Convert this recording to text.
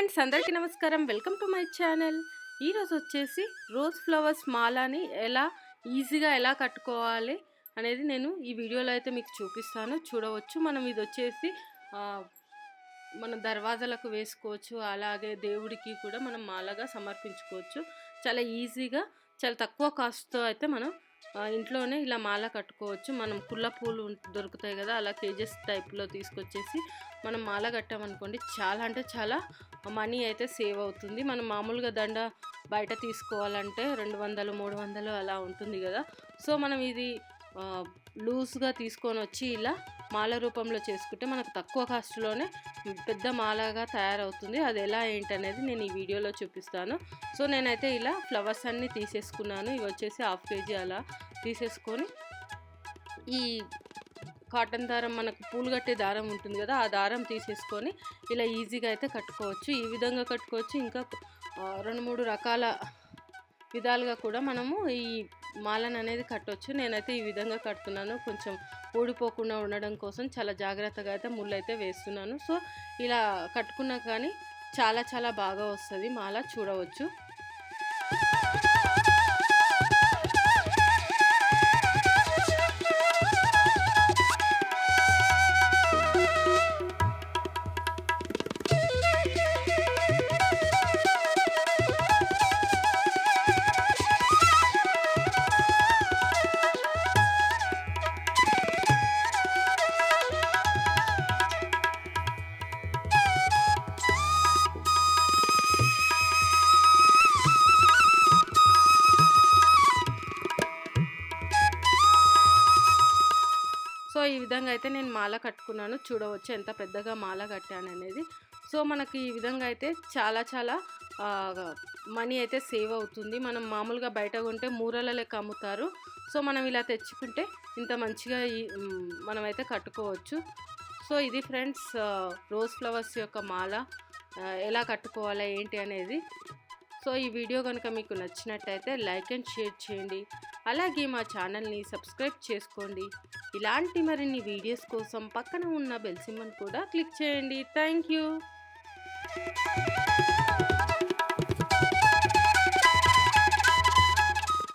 Friends అందరికీ నమస్కారం. Welcome to my channel. ఈరోజు వచ్చేసి రోజ్ ఫ్లవర్స్ మాలని ఎలా కట్టుకోవాలి అనేది నేను ఈ వీడియోలో అయితే మీకు చూపిస్తాను. చూడవచ్చు. మనం ఇది వచ్చేసి మన దర్వాజాలకు వేసుకోవచ్చు, అలాగే దేవుడికి కూడా మనం మాలగా సమర్పించుకోవచ్చు. చాలా ఈజీగా, చాలా తక్కువ కాస్ట్తో అయితే మనం ఇంట్లోనే ఇలా మాల కట్టుకోవచ్చు. మనం పుల్ల పూలు దొరుకుతాయి కదా, అలా కేజెస్ టైప్లో తీసుకొచ్చేసి మనం మాల కట్టామనుకోండి, చాలా అంటే చాలా మనీ అయితే సేవ్ అవుతుంది. మనం మామూలుగా దండ బయట తీసుకోవాలంటే 200 300 అలా ఉంటుంది కదా. సో మనం ఇది లూజ్గా తీసుకొని వచ్చి ఇలా మాల రూపంలో చేసుకుంటే మనకు తక్కువ కాస్ట్లోనే పెద్ద మాలగా తయారవుతుంది. అది ఎలా ఏంటనేది నేను ఈ వీడియోలో చూపిస్తాను. సో నేనైతే ఇలా ఫ్లవర్స్ అన్నీ తీసేసుకున్నాను. ఇవి వచ్చేసి 1/2 kg అలా తీసేసుకొని ఈ కాటన్ దారం, మనకు పూలు కట్టే దారం ఉంటుంది కదా, ఆ దారం తీసేసుకొని ఇలా ఈజీగా అయితే కట్టుకోవచ్చు. ఈ విధంగా కట్టుకోవచ్చు. ఇంకా 2-3 రకాల విధాలుగా కూడా మనము ఈ మాలను అనేది కట్టవచ్చు. నేనైతే ఈ విధంగా కడుతున్నాను. కొంచెం ఊడిపోకుండా ఉండడం కోసం చాలా జాగ్రత్తగా అయితే ముళ్ళు అయితే వేస్తున్నాను. సో ఇలా కట్టుకున్నా కానీ చాలా చాలా బాగా వస్తుంది మాల. చూడవచ్చు. సో ఈ విధంగా అయితే నేను మాల కట్టుకున్నాను. చూడవచ్చు ఎంత పెద్దగా మాల కట్టాను అనేది. సో మనకి ఈ విధంగా అయితే చాలా చాలా మనీ అయితే సేవ్ అవుతుంది. మనం మామూలుగా బయట కొంటే మూరల లెక్క అమ్ముతారు. సో మనం ఇలా తెచ్చుకుంటే ఇంత మంచిగా మనమైతే కట్టుకోవచ్చు. సో ఇది ఫ్రెండ్స్ రోజ్ ఫ్లవర్స్ యొక్క మాల ఎలా కట్టుకోవాలా ఏంటి అనేది. సో ఈ వీడియో కనుక మీకు నచ్చినట్టయితే లైక్ అండ్ షేర్ చేయండి. అలాగే మా ఛానల్ని సబ్స్క్రైబ్ చేసుకోండి. ఇలాంటి మరిన్ని వీడియోస్ కోసం పక్కన ఉన్న బెల్ సింబల్ కూడా క్లిక్ చేయండి. Thank you.